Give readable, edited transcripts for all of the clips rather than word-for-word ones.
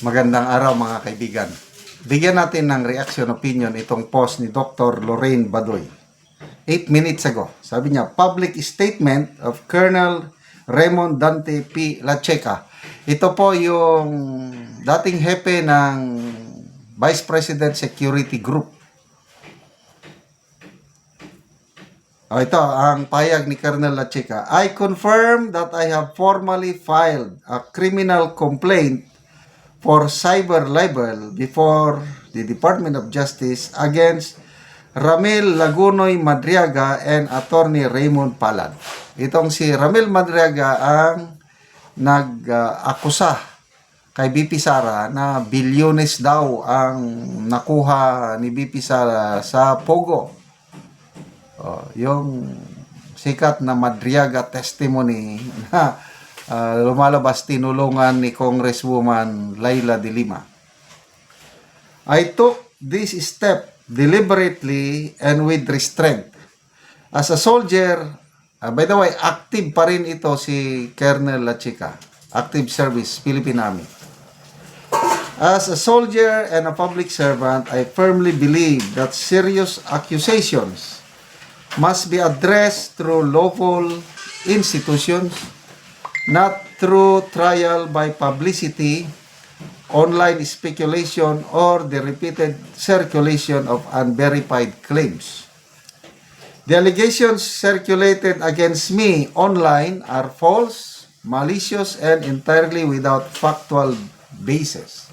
Magandang araw mga kaibigan. Bigyan natin ng reaction opinion itong post ni Dr. Lorraine Badoy. 8 minutes ago, sabi niya, public statement of Colonel Raymond Dante P. Lacheca. Ito po yung dating hepe ng Vice President Security Group. Ito ang payag ni Colonel Lacheca. I confirm that I have formally filed a criminal complaint for cyber libel before the Department of Justice against Ramil Lagunoy Madriaga and Attorney Raymond Palad. Itong si Ramil Madriaga ang nag-akusa kay BP Sara na bilyones daw ang nakuha ni BP Sara sa Pogo. Yung sikat na Madriaga testimony na lumalabas tinulungan ni Congresswoman Laila de Lima. I took this step deliberately and with restraint. As a soldier, by the way, active pa rin ito si Colonel Lacheca. Active service, Philippine Army. As a soldier and a public servant, I firmly believe that serious accusations must be addressed through lawful institutions, not through trial by publicity, online speculation, or the repeated circulation of unverified claims. The allegations circulated against me online are false, malicious, and entirely without factual basis.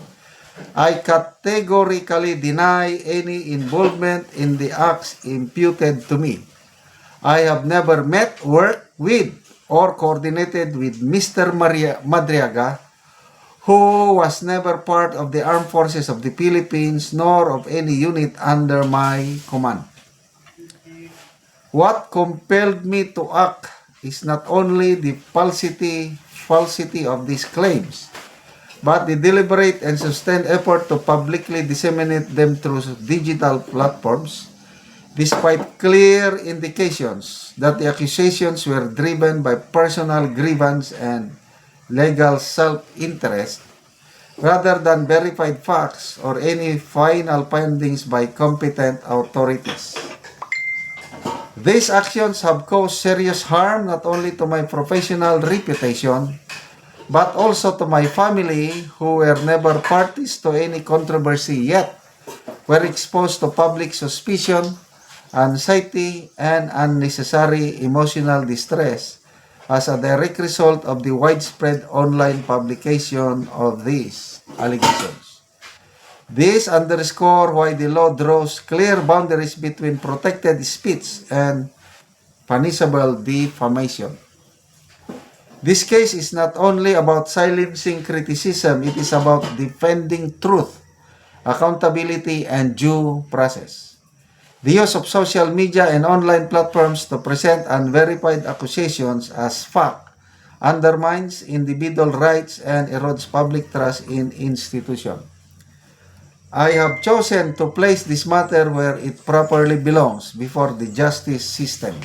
I categorically deny any involvement in the acts imputed to me. I have never met, worked with, or coordinated with Mr. Madriaga, who was never part of the Armed Forces of the Philippines nor of any unit under my command. What compelled me to act is not only the falsity of these claims, but the deliberate and sustained effort to publicly disseminate them through digital platforms, despite clear indications that the accusations were driven by personal grievance and legal self-interest, rather than verified facts or any final findings by competent authorities. These actions have caused serious harm not only to my professional reputation, but also to my family, who were never parties to any controversy yet were exposed to public suspicion, anxiety, and unnecessary emotional distress as a direct result of the widespread online publication of these allegations. This underscores why the law draws clear boundaries between protected speech and punishable defamation. This case is not only about silencing criticism, it is about defending truth, accountability, and due process. The use of social media and online platforms to present unverified accusations as fact undermines individual rights and erodes public trust in institutions. I have chosen to place this matter where it properly belongs, before the justice system.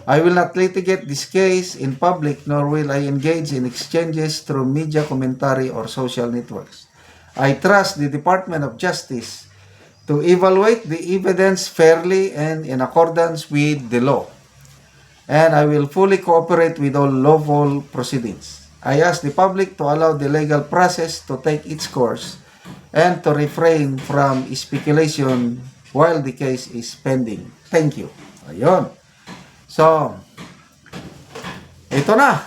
I will not litigate this case in public, nor will I engage in exchanges through media commentary or social networks. I trust the Department of Justice to evaluate the evidence fairly and in accordance with the law, and I will fully cooperate with all lawful proceedings. I ask the public to allow the legal process to take its course and to refrain from speculation while the case is pending. Thank you. Ayun. So, ito na.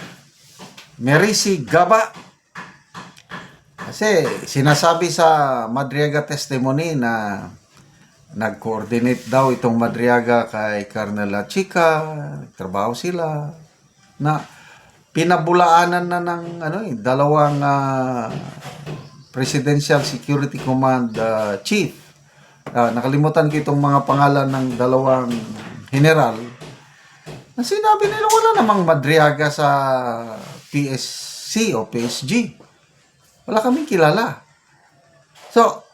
Merisi Gaba. Kasi sinasabi sa Madriaga testimony na nag-coordinate daw itong Madriaga kay Colonel Lacheca, trabaho sila, na pinabulaanan na ng dalawang Presidential Security Command chief. Nakalimutan ko itong mga pangalan ng dalawang general na sinabi nila wala namang Madriaga sa PSC o PSG. Wala kaming kilala. So,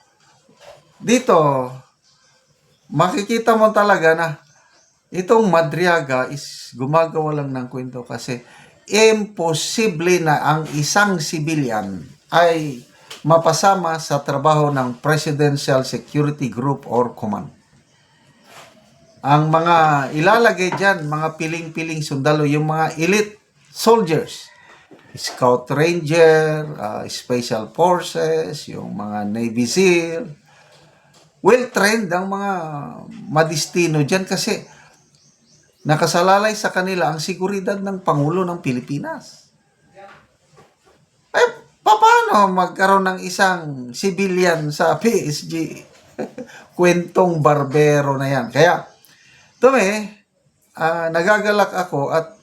dito, makikita mo talaga na itong Madriaga is gumagawa lang ng kwento kasi imposible na ang isang civilian ay mapasama sa trabaho ng Presidential Security Group or Command. Ang mga ilalagay dyan, mga piling-piling sundalo, yung mga elite soldiers, Scout Ranger, Special Forces, yung mga Navy SEAL, well-trained ang mga madistino dyan kasi nakasalalay sa kanila ang seguridad ng Pangulo ng Pilipinas. Eh, paano magkaroon ng isang civilian sa PSG? Kwentong barbero na yan. Kaya, nagagalak ako at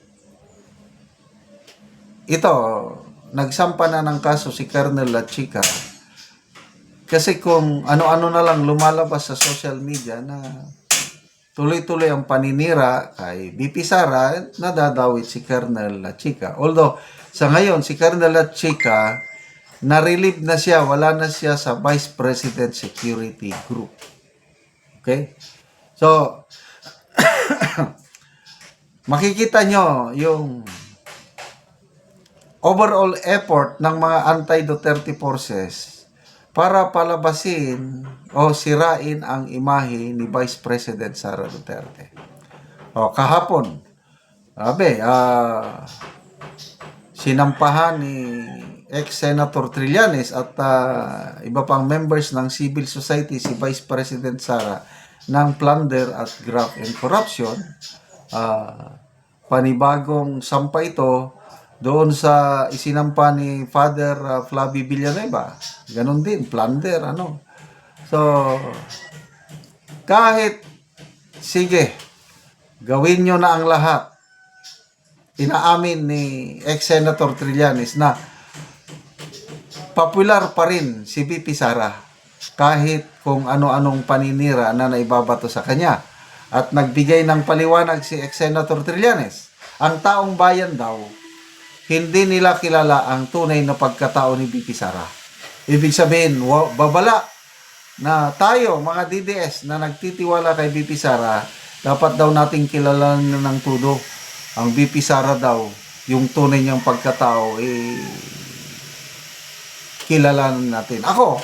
ito, nagsampa na ng kaso si Colonel Lachica. Kasi kung ano-ano na lang lumalabas sa social media na tuloy-tuloy ang paninira kay BP Sara, nadadawit si Colonel Lachica. Although, sa ngayon, si Colonel Lachica, na-relieve na siya, wala na siya sa Vice President Security Group. Okay? So, makikita nyo yung overall effort ng mga anti-Duterte forces para palabasin o sirain ang imahe ni Vice President Sara Duterte. O, kahapon, sinampahan ni ex-Senator Trillanes at iba pang members ng civil society si Vice President Sara ng plunder at graft and corruption. Panibagong sampa ito doon sa isinampa ni Father Flavio Villanueva. Ganon din, plunder, So, kahit, sige, gawin nyo na ang lahat. Inaamin ni ex-Senator Trillanes na popular pa rin si BP Sara kahit kung ano-anong paninira na naibabato sa kanya. At nagbigay ng paliwanag si ex-Senator Trillanes. Ang taong bayan daw, hindi nila kilala ang tunay na pagkatao ni BP Sara. Ibig sabihin, babala na tayo, mga DDS, na nagtitiwala kay BP Sara, dapat daw nating kilalanin ng todo. Ang BP Sara daw, yung tunay niyang pagkatao, kilalanin natin. Ako,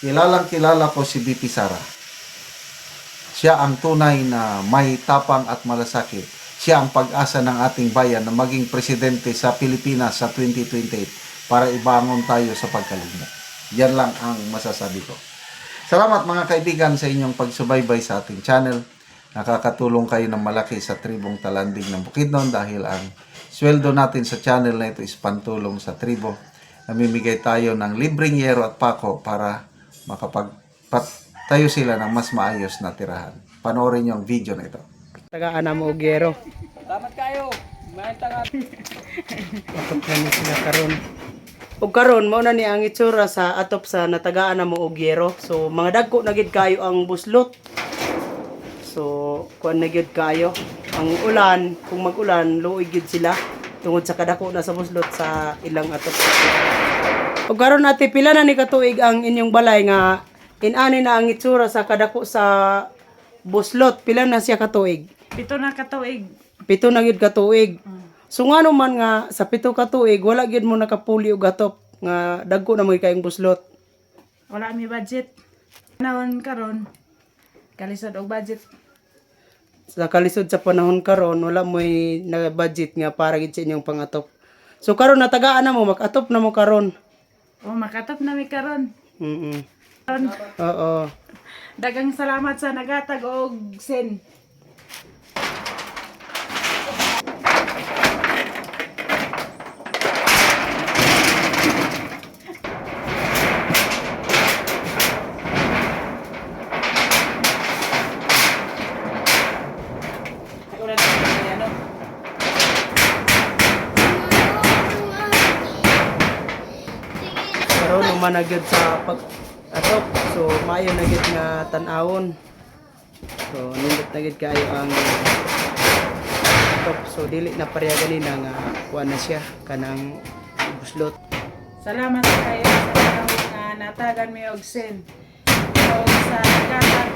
kilala ko si BP Sara. Siya ang tunay na may tapang at malasakit. Siya ang pag-asa ng ating bayan na maging presidente sa Pilipinas sa 2028 para ibangon tayo sa pagkaligmok. Yan lang ang masasabi ko. Salamat mga kaibigan sa inyong pagsubaybay sa ating channel. Nakakatulong kayo ng malaki sa tribong Talandig ng Bukidnon dahil ang sweldo natin sa channel na ito is pantulong sa tribo. Namimigay tayo ng libreng yero at pako para makapagtayo sila ng mas maayos na tirahan. Panoorin niyo ang video na ito. Tagaan na mo Ogero. Salamat kayo. May taga. Atop na ni sila karon. Ug karon mao na ni ang itsura sa atop sa natagaan na mo Ogero. So mga dagko na gid kayo ang buslot. So kuan na gid kayo. Ang ulan, kung mag-ulan, luoy gid sila tungod sa kadako na sa buslot sa ilang atop. Ug karon ate pila na ni katuig ang inyong balay nga inani na ang itsura sa kadako sa buslot, pila na siya katuig? 7 na katuig. 7 na gid katuig. So nga man nga sa 7 katuig wala gid mo nakapuli og atop nga dagko na mo kayong buslot. Wala mi budget. Naon karon kalisod og budget. Sa kalisod sa panahon karon wala mo na budget nga para gid sa inyong pangatop. So karon natagaan na mo mag-atop na mo karon. O makatop na mi karon. Karon. Oo. Dagang salamat sa nagatag og sen. Karon naman na gyud sa pag-atop. So maayo na gyud nga tan-awon. So nindot na gyud kayo ang atop. So dili na pareha ganina nga kuan na siya kanang buslot. Salamat kayo sa panahon nga natagan mi og sen. So sa nagatag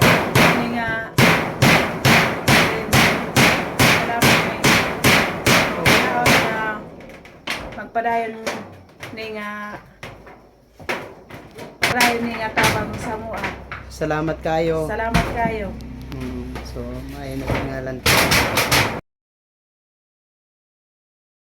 ni nga salamat mi. Padayon ni nga dahil ni nga tabang sa mua. Salamat kayo. Salamat kayo. So, may natingalan ko.